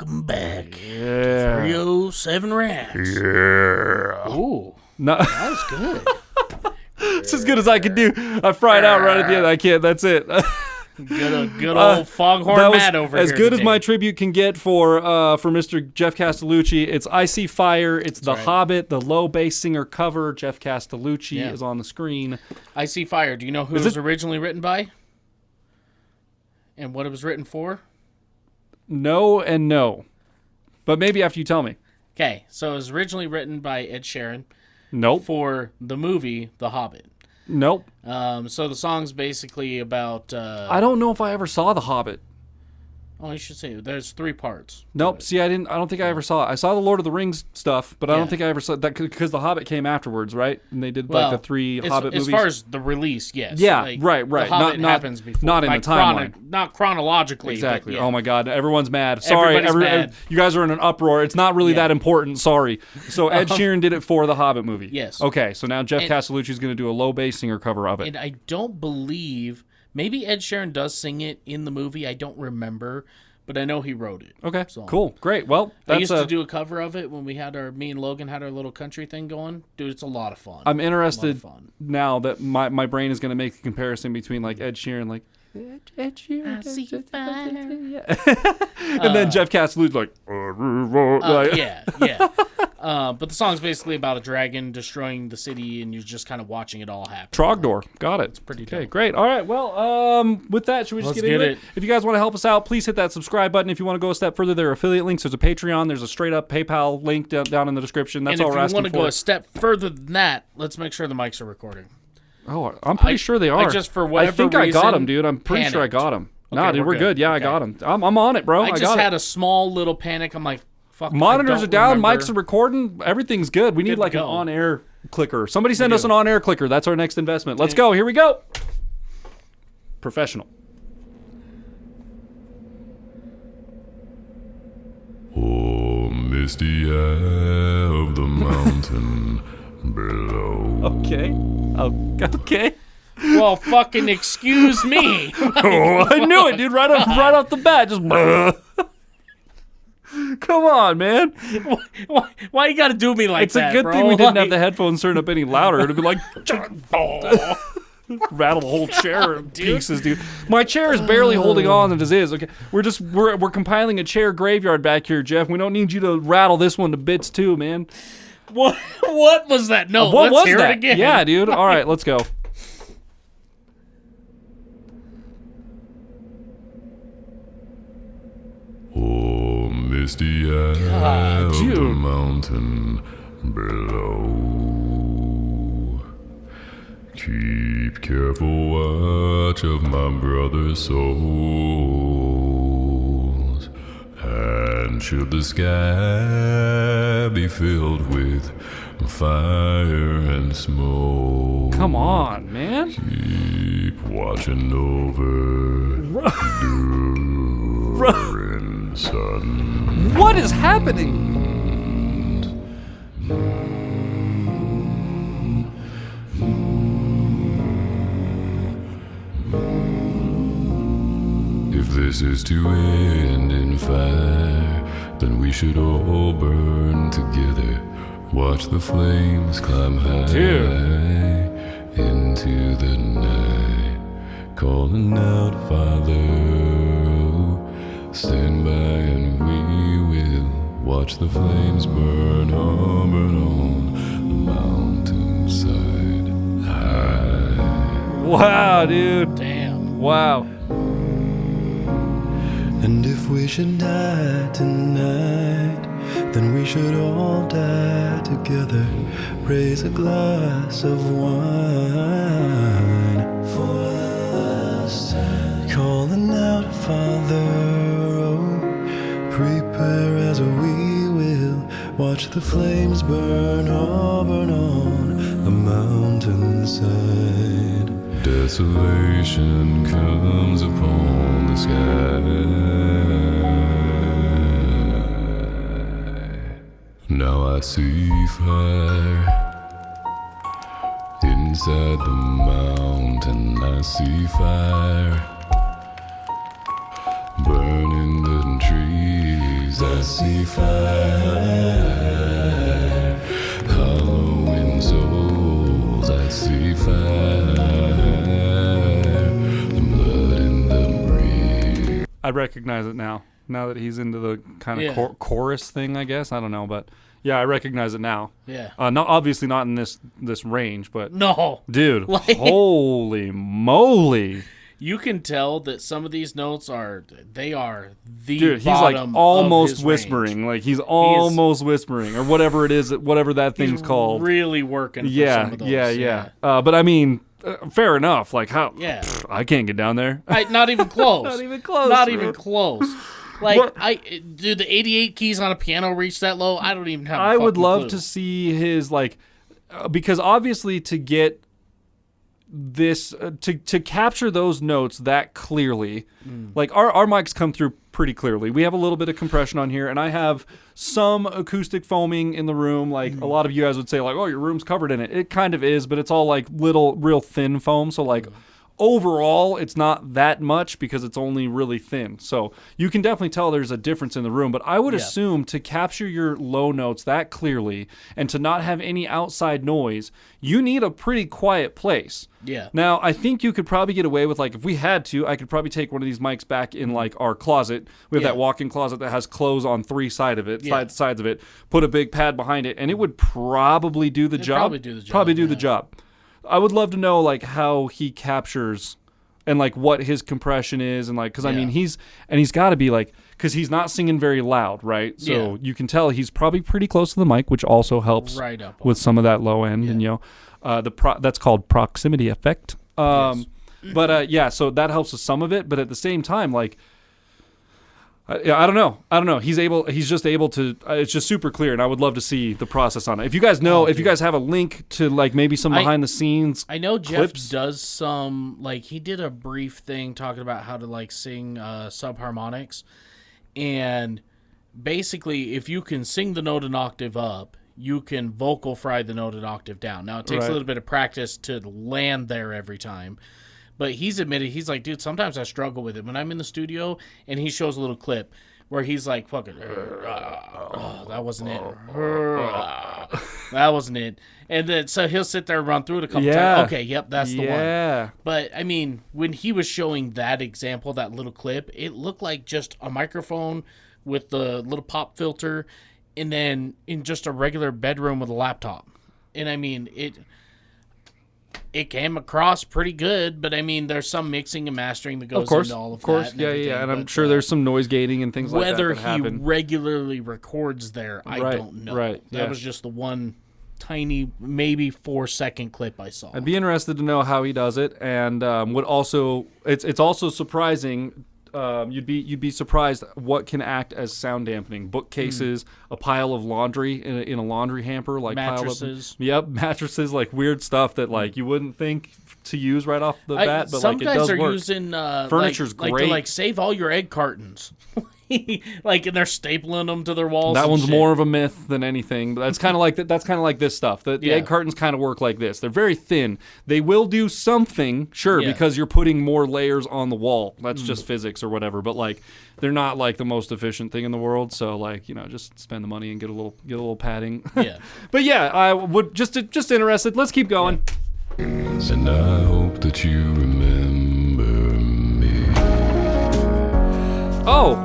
Welcome back Yeah. to 307 Rats. Yeah. Ooh, No, that was good. it's as good as I can do. I fried out right at the end. I can't. That's it. Good old Foghorn That was Matt over as here good as today. my tribute can get for Mr. Geoff Castellucci. It's I See Fire. It's The right. Hobbit, the low bass singer cover. Geoff Castellucci Yeah. is on the screen. I See Fire. Do you know who it was originally written by? And what it was written for? No and no. But maybe after you tell me. Okay, so it was originally written by Ed Sheeran Nope. for the movie The Hobbit. Nope. So the song's basically about... I don't know if I ever saw The Hobbit. Oh, you should say there's 3 parts. Nope. See, I don't think I ever saw it. I saw the Lord of the Rings stuff, but I Yeah. don't think I ever saw that because The Hobbit came afterwards, right? And they did like the 3 Hobbit movies. As far as the release, yes. Yeah, Like, right. The Hobbit Not happens before. not in Like the timeline. not chronologically. Exactly. But yeah. Oh my God, everyone's mad. Sorry, Everybody's mad. you guys are in an uproar. It's not really Yeah. that important. Sorry. So Ed Sheeran did it for the Hobbit movie. Yes. Okay, so now Geoff Castellucci is going to do a low bass singer cover of it. And I don't believe... Maybe Ed Sheeran does sing it in the movie. I don't remember. But I know he wrote it. Okay, So. cool, great. Well, I that's used to do a cover of it when me and Logan had our little country thing going. Dude, it's a lot of fun. I'm interested A lot of fun. now that my brain is going to make the comparison between like Ed Sheeran, like Ed Sheeran, I see fire. yeah. And then Geoff Castellucci like, Yeah. But the song's basically about a dragon destroying the city, and you're just kind of watching it all happen. Trogdor. Got it. It's pretty okay. dope. Great. All right. Well, with that, should we just Let's get into get it? it. If you guys want to help us out, please hit that subscribe button. If you want to go a step further, there are affiliate links. There's a Patreon. There's a straight up PayPal link down in the description. That's And all if we're you asking want to for. go a step further than that, let's make sure the mics are recording. Oh, I'm pretty sure they are. just for whatever I think I got reason, them, dude. I'm pretty sure I panicked. got them. Okay, Nah, dude, we're good. Yeah, I Okay. got them. I'm on it, bro. I got just had it. a small little panic. I'm like, fuck. Monitors I are down. don't remember. Mics are recording. Everything's good. We need Good to like an go. on-air clicker. Somebody send us do. an on-air clicker. That's our next investment. Let's go. Here we go. Professional. Oh, misty eye of the mountain below. Okay. Okay. Well, fucking excuse me. Oh, I knew it, dude. Right off the bat. Just. Come on, man. Why you gotta do me like It's that, a good bro? thing we didn't have Like- the headphones turned up any louder. It'd be like rattle the whole chair in pieces, dude. My chair is barely holding on as is. Okay, we're compiling a chair graveyard back here, Geoff. We don't need you to rattle this one to bits too, man. What was that? No, What let's was hear that? it again. Yeah, dude. All right, let's go. Oh, misty eye of the dude. mountain below. Keep careful watch of my brother's souls. And should the sky be filled with fire and smoke, Come on, man. keep watching over during sun. What is happening? If this is to end in fire, then we should all burn together. Watch the flames climb high into the night, calling out, Father, stand by and we will watch the flames burn on the mountainside high. Wow, dude. Damn. Wow. And if we should die tonight, then we should all die together. Raise a glass of wine for us, calling out, Father, oh, prepare as we will watch the flames burn on the mountainside. Desolation comes upon the sky. Now I see fire inside the mountain. I see fire burning the trees trees I see fire, hollow in souls I see fire, the blood in the breeze. I recognize it now that he's into the kind of Yeah. chorus thing, I guess. I don't know, but yeah, I recognize it now. Yeah. Not obviously not in this range, but No. dude, Like- holy moly. You can tell that some of these notes are the Dude, he's like bottom almost of his whispering. range. Like he's almost whispering or whatever it is, whatever that thing's He's called. really working for Yeah, some of those. yeah. But I mean, fair enough. Like how? Yeah. I can't get down there. Not even close. Not even close. Not bro. even close. Like, What? do the 88 keys on a piano reach that low? I don't even have a I would fucking love clue. to see his because obviously to get this to capture those notes that clearly, like our mics come through pretty clearly. We have a little bit of compression on here, and I have some acoustic foaming in the room. Like a lot of you guys would say, like, "Oh, your room's covered in it." It kind of is, but it's all like little, real thin foam. So like. Overall, it's not that much because it's only really thin. So you can definitely tell there's a difference in the room. But I would assume to capture your low notes that clearly and to not have any outside noise, you need a pretty quiet place. Yeah. Now, I think you could probably get away with, like, if we had to, I could probably take one of these mics back in, like, our closet. We have Yeah. that walk-in closet that has clothes on three sides of it, Yeah. sides of it, put a big pad behind it, and it would probably do the job. probably do the job, Probably do the yeah. job. I would love to know, like, how he captures and, like, what his compression is. And, like, because, I mean, he's got to be, like, because he's not singing very loud, right? So Yeah. you can tell he's probably pretty close to the mic, which also helps Right up. with some of that low end. And, you know, that's called proximity effect. Yes. But, yeah, so that helps with some of it. But at the same time, like, I don't know. He's just able to. It's just super clear, and I would love to see the process on it. If you guys know, if you guys have a link to like maybe some behind the scenes, I know Geoff clips. does some, like, he did a brief thing talking about how to, like, sing subharmonics. And basically, if you can sing the note an octave up, you can vocal fry the note an octave down. Now, it takes Right. a little bit of practice to land there every time. But he's admitted, he's like, dude, sometimes I struggle with it. When I'm in the studio and he shows a little clip where he's like, fucking, oh, that wasn't it. That wasn't it. And then, so he'll sit there and run through it a couple Yeah. times. Okay, yep, that's the one. Yeah. But, I mean, when he was showing that example, that little clip, it looked like just a microphone with the little pop filter and then in just a regular bedroom with a laptop. And, I mean, it came across pretty good, but, I mean, there's some mixing and mastering that goes into all of that. And everything, And I'm but, sure there's some noise gating and things like that. whether that he happen. regularly records there, I Right, don't know. right, yeah. That was just the one tiny, maybe 4-second clip I saw. I'd be interested to know how he does it, and would also. It's also surprising. You'd be surprised what can act as sound dampening. Bookcases, a pile of laundry in a laundry hamper, like Mattresses. mattresses, like weird stuff that like you wouldn't think to use right off the bat, but some like it guys does are work. using Furniture's like great. to like save all your egg cartons, like, and they're stapling them to their walls. That and one's shit. more of a myth than anything, but that's kind of like that's kind of like this stuff. The Yeah. egg cartons kind of work like this. They're very thin. They will do something, sure, Yeah. because you're putting more layers on the wall. That's just physics or whatever. But like, they're not like the most efficient thing in the world. So like, you know, just spend the money and get a little padding. Yeah. But yeah, I would just interested. Let's keep going. And I hope that you remember me. Oh,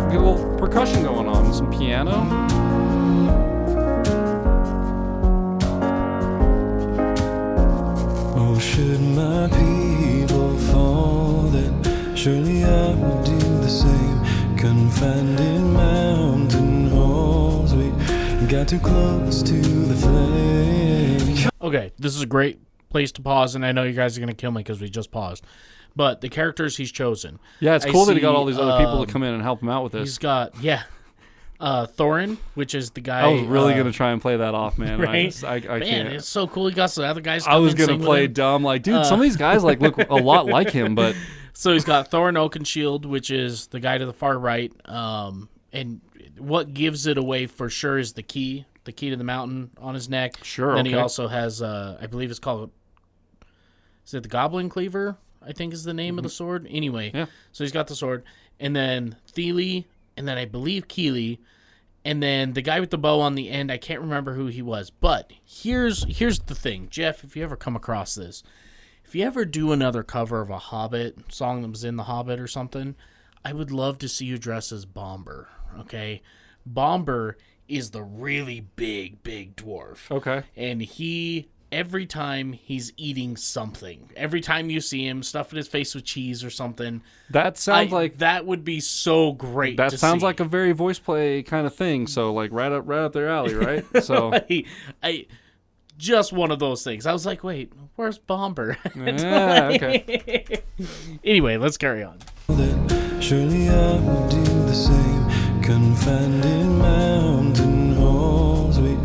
get a little percussion going on. Some piano. Oh, should my people fall, then surely I would do the same. Confined in mountain halls, we got too close to the flame. Okay, this is a great place to pause, and I know you guys are gonna kill me because we just paused. But the characters he's chosen. Yeah, it's I cool that he got see, all these other people to come in and help him out with He's this. got Thorin, which is the guy. I was really gonna try and play that off, man. right? I Man, can't. it's so cool. He got some other guys. I come was and gonna sing with play him. dumb, like, dude, some of these guys like look a lot like him, but So he's got Thorin Oakenshield, which is the guy to the far right. And what gives it away for sure is the key to the mountain on his neck. Sure, Then he okay. also has, I believe it's called, is it the Goblin Cleaver? I think is the name of the sword. Anyway, Yeah. so he's got the sword. And then Thele and then I believe Keeley, and then the guy with the bow on the end, I can't remember who he was. But here's the thing, Geoff, if you ever come across this, if you ever do another cover of a Hobbit song that was in the Hobbit or something, I would love to see you dress as Bomber, okay? Bomber is the really big dwarf. Okay. And every time he's eating something, every time you see him stuffing his face with cheese or something, That sounds like that would be so great. that to sounds see. like a very voice play kind of thing. So like right up their alley, right? So I just one of those things. I was like, wait, where's Bomber? yeah, okay. Anyway, let's carry on. Then surely I will do the same. Confined in mountain halls, we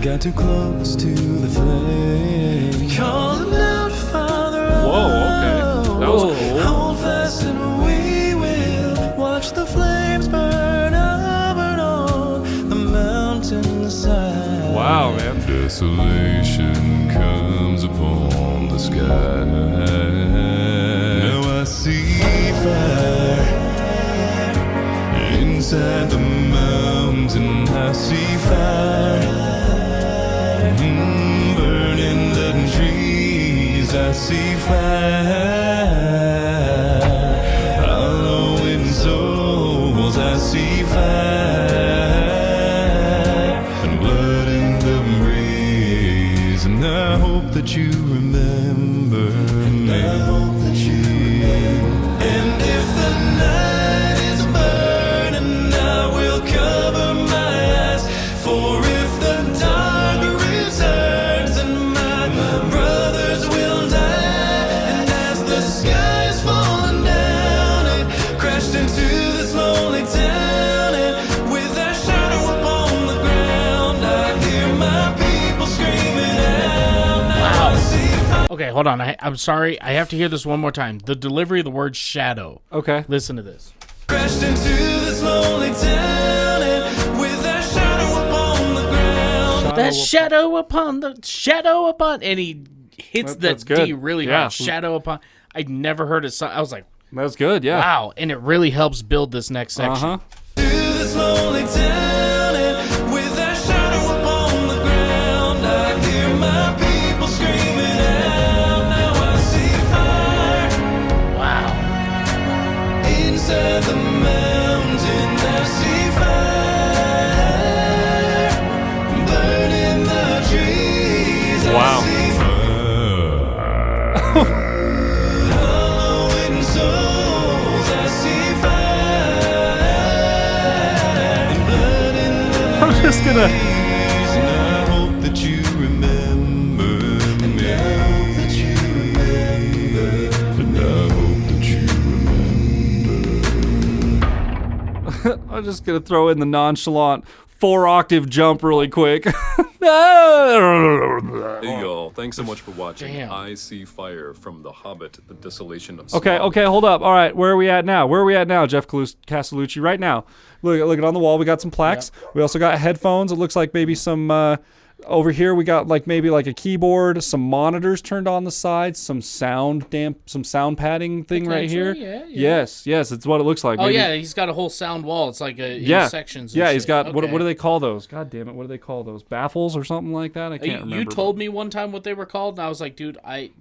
got too close to the flame. Calling out, Father. Whoa, okay. That was cool. Hold fast and we will watch the flames burn on the mountainside. Wow, man. Desolation comes upon the sky. Now I see fire inside the mountain. I see fire burning the trees. I see fire hollowing souls. I see fire and blood in the breeze. And I hope that you remember me. I hope that you remember. And if the night is burning, I will cover my eyes. For if the dark returns, and my brothers will die. And as the sky is falling down, it crashed into this lonely town. And with that shadow upon the ground, I hear my people screaming out. Now I see fire. Okay, hold on. I'm sorry. I have to hear this one more time. The delivery of the word shadow. Okay. Listen to this. Crashed into this lonely town, and with that shadow upon the ground. That shadow upon, and he hits That's that good. D really Yeah. hard. Shadow upon. I'd never heard it. I was like, That's good, yeah. wow, and it really helps build this next section. Uh-huh. To this lonely town, and with that shadow upon the ground, I hear my people screaming out. Now I see fire Wow. inside the mountain. I see fire burning the trees. Wow. I see hollowing souls. I see fire and blood in the I'm just gonna. trees. And I hope that you remember me. I hope that you remember. And I hope that you I'm just gonna throw in the nonchalant 4-octave jump really quick. Hey y'all, thanks so much for watching. Damn. I See Fire from The Hobbit, The Desolation of Okay, Smaug. okay, hold up. All right, where are we at now? Jeff Castellucci? Right now. Look on the wall. We got some plaques. We also got headphones. It looks like maybe some. Over here we got maybe a keyboard, some monitors turned on the side, some sound padding thing right here. Potentially, yeah. Yes, it's what it looks like. Oh Maybe- yeah, he's got a whole sound wall. It's like in sections. And Yeah, he's shit. got what Okay. do they call those? God damn it, what do they call those? Baffles or something like that? I can't remember. You told me one time what they were called, and I was like, dude, I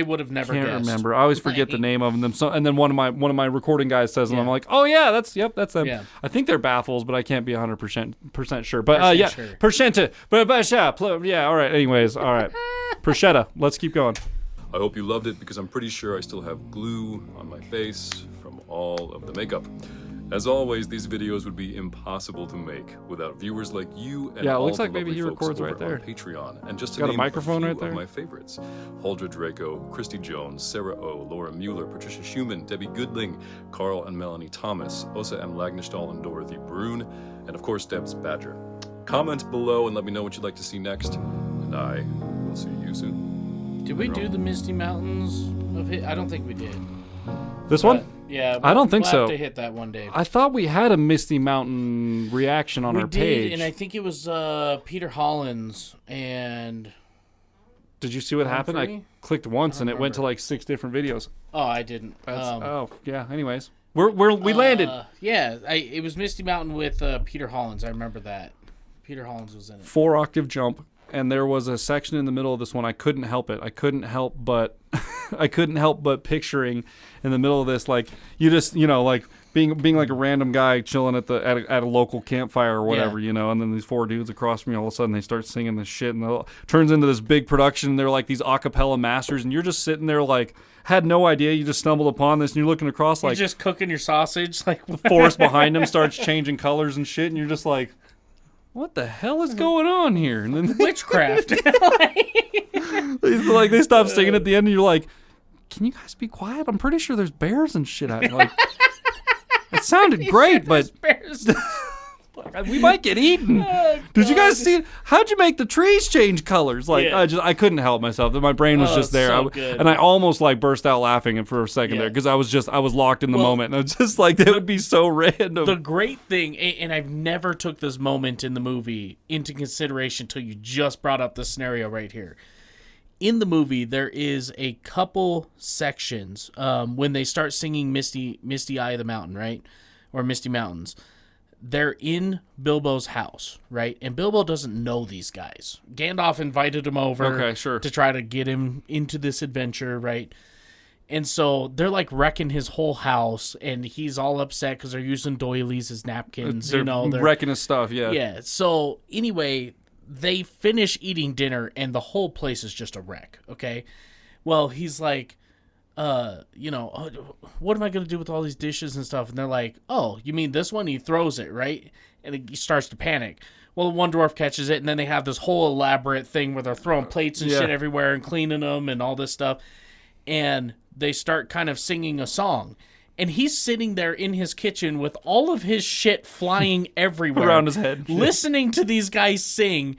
would have never Can't guessed. remember. I always forget the name of them. So, and then one of my recording guys says them. Yeah. I'm like, oh yeah, that's them. Yeah. I think they're baffles, but I can't be 100% sure. But yeah, sure. percenta. But yeah. All right. Anyways, all right. Perchetta. Let's keep going. I hope you loved it because I'm pretty sure I still have glue on my face from all of the makeup. As always, these videos would be impossible to make without viewers like you and Yeah, it all looks the like maybe lovely he folks records over right there. on Patreon. And just to Got a name microphone few right there. of my favorites: Huldra Draco, Christy Jones, Sarah O, Laura Mueller, Patricia Schumann, Debbie Goodling, Carl and Melanie Thomas, Osa M. Lagnestall and Dorothy Brune, and of course Deb's Badger. Comment below and let me know what you'd like to see next, and I will see you soon. Did we do the Misty Mountains of Hit? I don't think we did. This one? Yeah, I don't think we'll so. Have to hit that one day. I thought we had a Misty Mountain reaction on we our did, page. and I think it was Peter Hollins and. Did you see what happened? I Humphrey? clicked once and it went to 6 different videos. Oh, I didn't. Oh, yeah. Anyways. We landed. Yeah, it was Misty Mountain with Peter Hollins. I remember that. Peter Hollins was in it. 4-octave jump, and there was a section in the middle of this one. I couldn't help it. I couldn't help but picturing in the middle of this, like you just, like being like a random guy chilling at a local campfire or whatever, and then these 4 dudes across from me, all of a sudden they start singing this shit, and it turns into this big production. And they're like these a cappella masters, and you're just sitting there like had no idea. You just stumbled upon this, and you're looking across like you're just cooking your sausage, like the forest behind them starts changing colors and shit, and you're just like, what the hell is going on here? And then witchcraft. like they stop singing at the end, and you're like, can you guys be quiet? I'm pretty sure there's bears and shit out here. Like, it sounded great, but we might get eaten. Did you guys see it? How'd you make the trees change colors? Like, I couldn't help myself. My brain was just there. And I almost like burst out laughing for a second there, because I was locked in the moment. And I was just like, that would be so random. The great thing, and I've never took this moment in the movie into consideration until you just brought up the scenario right here. In the movie, there is a couple sections when they start singing Misty Eye of the Mountain, right? Or Misty Mountains. They're in Bilbo's house, right? And Bilbo doesn't know these guys. Gandalf invited him over to try to get him into this adventure, right? And so they're like wrecking his whole house, and he's all upset because they're using doilies as napkins. They're wrecking his stuff, yeah. Yeah, so anyway, they finish eating dinner, and the whole place is just a wreck, okay? Well, he's like, what am I going to do with all these dishes and stuff? And they're like, oh, you mean this one? He throws it, right? And he starts to panic. Well, one dwarf catches it, and then they have this whole elaborate thing where they're throwing plates and shit everywhere and cleaning them and all this stuff. And they start kind of singing a song. And he's sitting there in his kitchen with all of his shit flying everywhere. Around his head. Listening to these guys sing,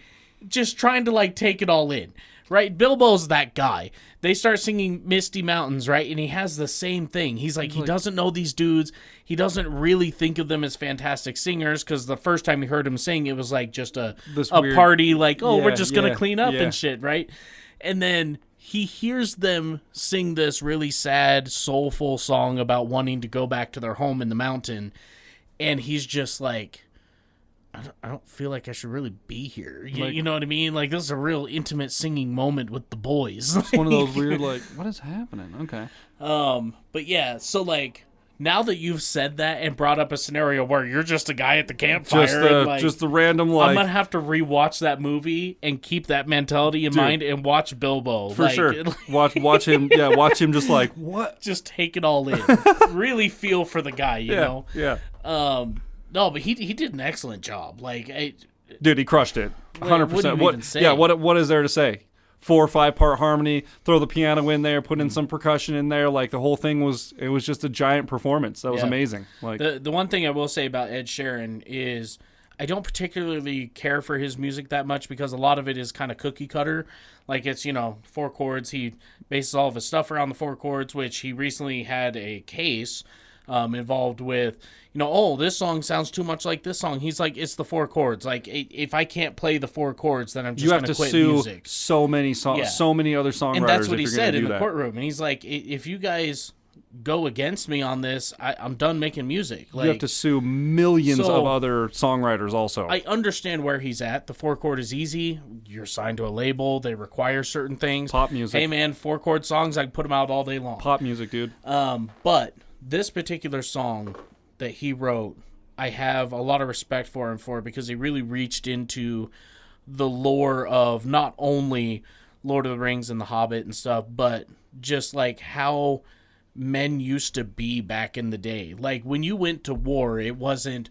just trying to, like, take it all in. Right? Bilbo's that guy. They start singing Misty Mountains, right? And he has the same thing. He's like, he doesn't know these dudes. He doesn't really think of them as fantastic singers, because the first time he heard him sing, it was like just a weird party, like, we're just going to clean up and shit, right? And then he hears them sing this really sad, soulful song about wanting to go back to their home in the mountain. And he's just like, I don't feel like I should really be here. You know what I mean? Like, this is a real intimate singing moment with the boys. It's one of those weird, like, what is happening? Okay. But yeah, so like, now that you've said that and brought up a scenario where you're just a guy at the campfire, just the random, like, I'm gonna have to rewatch that movie and keep that mentality in mind and watch Bilbo for sure. Watch him. Yeah, watch him just like what? Just take it all in. Really feel for the guy, you know. Yeah. No, but he did an excellent job. Like, dude, he crushed it. 100%. What is there to say? 4 or 5 part harmony, throw the piano in there, put in some percussion in there. Like, the whole thing was just a giant performance. That was amazing. Like, the one thing I will say about Ed Sheeran is I don't particularly care for his music that much, because a lot of it is kind of cookie cutter. Like, it's, 4 chords. He bases all of his stuff around the 4 chords, which he recently had a case involved with, this song sounds too much like this song. He's like, it's the 4 chords. Like, if I can't play the 4 chords, then I'm just going to quit music. You have to sue so many songs, so many other songwriters. And that's what he said in the courtroom. And he's like, if you guys go against me on this, I'm done making music. Like, you have to sue millions of other songwriters also. I understand where he's at. The 4 chord is easy. You're signed to a label. They require certain things. Pop music. Hey, man, 4 chord songs, I can put them out all day long. Pop music, dude. But this particular song that he wrote, I have a lot of respect for him for, because he really reached into the lore of not only Lord of the Rings and The Hobbit and stuff, but just like how men used to be back in the day. Like, when you went to war, it wasn't,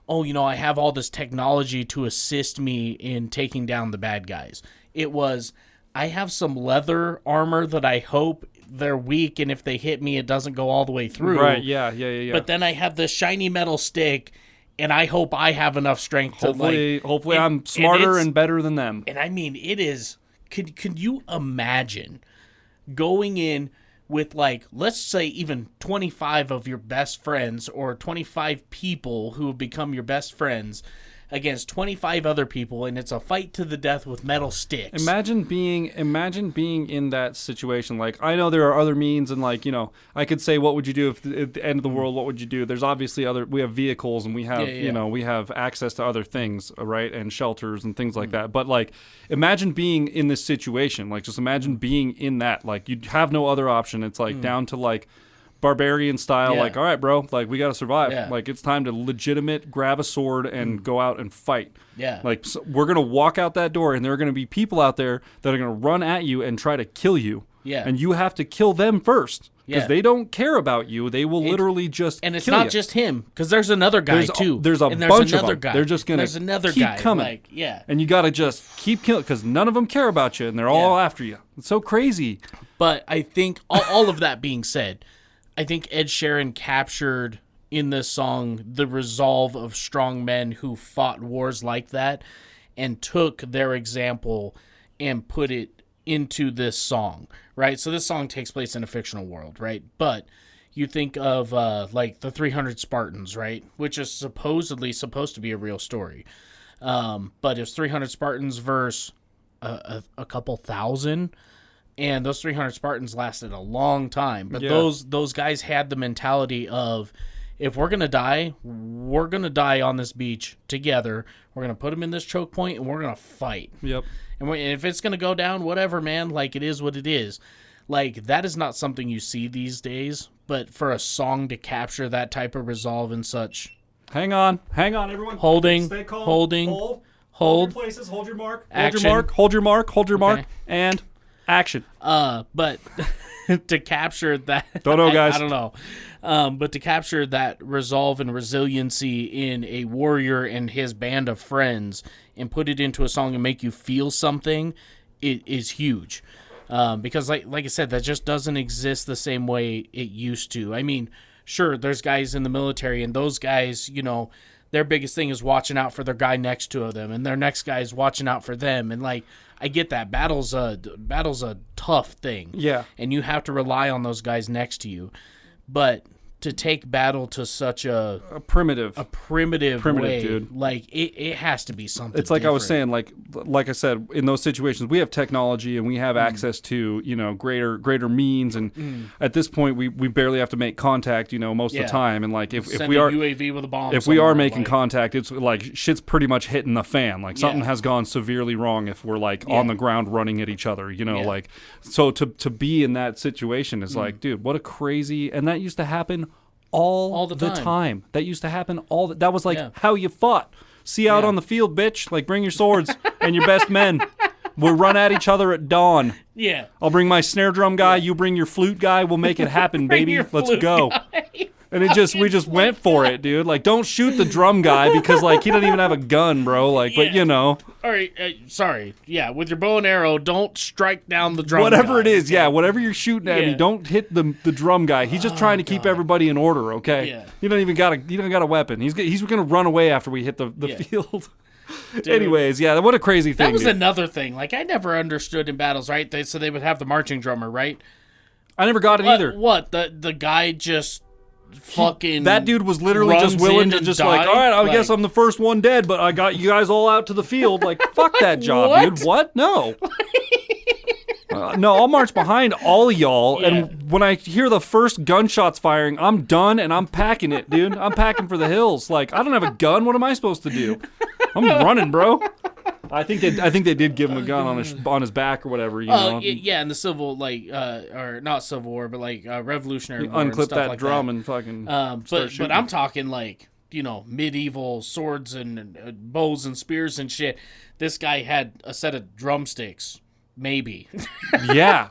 I have all this technology to assist me in taking down the bad guys. It was, I have some leather armor that I hope they're weak, and if they hit me, it doesn't go all the way through. Right, yeah. But then I have this shiny metal stick, and I hope I have enough strength hopefully I'm smarter and better than them. And I mean, it is, could you imagine going in with, like, let's say even 25 of your best friends, or 25 people who have become your best friends, against 25 other people, and it's a fight to the death with metal sticks. Imagine being in that situation. Like, I know there are other means, and like, you know, I could say, what would you do if at the end of the world? What would you do? There's obviously we have vehicles, and we have you know, we have access to other things, right, and shelters and things like that. But like, imagine being in this situation. Like, just imagine being in that. Like, you have no other option. It's like down to like barbarian style, like, all right, bro, like, we got to survive. Like, it's time to grab a sword and go out and fight. Like, so we're going to walk out that door, and there are going to be people out there that are going to run at you and try to kill you. And you have to kill them first. Because they don't care about you. They will literally just kill you. And it's not just him, because there's another guy, too. There's a bunch of them. They're just going to keep coming. Like, and you got to just keep killing, because none of them care about you, and they're all after you. It's so crazy. But I think, all of that being said, I think Ed Sheeran captured in this song the resolve of strong men who fought wars like that and took their example and put it into this song, right? So this song takes place in a fictional world, right? But you think of like the 300 Spartans, right? Which is supposedly supposed to be a real story. But it's 300 Spartans versus a couple thousand. And those 300 Spartans lasted a long time. But those guys had the mentality of, if we're going to die on this beach together. We're going to put them in this choke point, and we're going to fight. And if it's going to go down, whatever, man, like, it is what it is. Like, that is not something you see these days. But for a song to capture that type of resolve and such. Hang on, everyone. Holding. Stay calm. Hold your places. Hold your mark. Action. Hold your mark. And action. But to capture that, don't know, guys. I don't know. But to capture that resolve and resiliency in a warrior and his band of friends and put it into a song and make you feel something, it is huge. Because like I said, that just doesn't exist the same way it used to. I mean, sure, there's guys in the military, and those guys, you know, their biggest thing is watching out for their guy next to them, and their next guy is watching out for them, and like, I get that. Battle's a tough thing. And you have to rely on those guys next to you. But to take battle to such a primitive way, dude. Like, it has to be something. It's like different. I was saying, like I said, in those situations, we have technology and we have access to, you know, greater means, and at this point, we barely have to make contact, you know, most of the time. And like, if we are UAV with a bomb, if we are making contact, it's like shit's pretty much hitting the fan. Like, something has gone severely wrong if we're like on the ground running at each other, you know, like, so to be in that situation is like, dude, what a crazy, and that used to happen all the time. That used to happen that was like how you fought. See you out on the field, bitch. Like, bring your swords and your best men. We'll run at each other at dawn. I'll bring my snare drum guy. You bring your flute guy. We'll make it happen, baby. Let's go. And we just went for it, dude. Like, don't shoot the drum guy because, like, he doesn't even have a gun, bro. Like, but you know. All right, sorry. Yeah, with your bow and arrow, don't strike down the drum whatever guy. It is, whatever you're shooting at me, don't hit the drum guy. He's just trying to keep everybody in order, okay? You don't even got a weapon. He's going to run away after we hit the field. Dude, anyways, what a crazy thing. That was another thing. Like, I never understood in battles, right? So they would have the marching drummer, right? I never got it either. What? The guy just fucking that dude was literally just willing to just like, all right, I guess I'm the first one dead, but I got you guys all out to the field. Like, fuck that job, dude. What? No. No, I'll march behind all of y'all, and when I hear the first gunshots firing, I'm done, and I'm packing it, dude. I'm packing for the hills. Like, I don't have a gun. What am I supposed to do? I'm running, bro. I think they did give him a gun on his back or whatever. You know? In the civil, like, or not Civil War, but like Revolutionary War. Unclip and stuff that like drum that. And fucking. But I'm talking like, you know, medieval swords and bows and spears and shit. This guy had a set of drumsticks. Maybe. Yeah.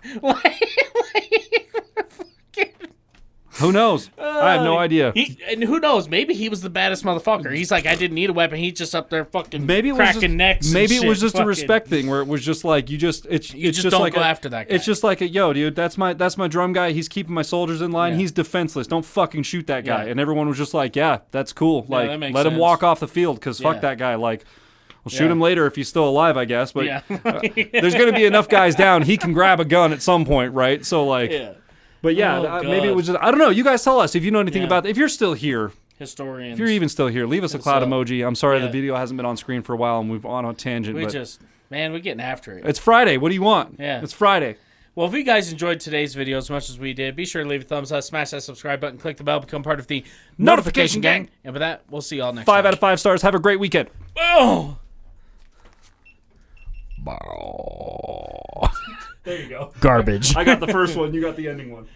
Who knows? I have no idea. And who knows? Maybe he was the baddest motherfucker. He's like, I didn't need a weapon. He's just up there fucking cracking necks. Maybe and it was shit. just a respect thing where it was just like you just don't like go after that guy. It's just like yo, dude, that's my drum guy. He's keeping my soldiers in line. He's defenseless. Don't fucking shoot that guy. And everyone was just like, yeah, that's cool. Like, that makes let sense. him walk off the field because fuck that guy. Like. We'll shoot him later if he's still alive, I guess. But there's going to be enough guys down. He can grab a gun at some point, right? So, like, but maybe it was just, I don't know. You guys tell us if you know anything about that. If you're still here, historians. If you're even still here, leave us a cloud So, emoji. I'm sorry yeah. the video hasn't been on screen for a while and we've on a tangent. we but just, man, we're getting after it. it's Friday. What do you want? Yeah. It's Friday. Well, if you guys enjoyed today's video as much as we did, be sure to leave a thumbs up, smash that subscribe button, click the bell, become part of the notification gang. And with that, we'll see y'all next time. 5 out of 5 stars. Have a great weekend. Oh! There you go. Garbage. I got the first one. You got the ending one.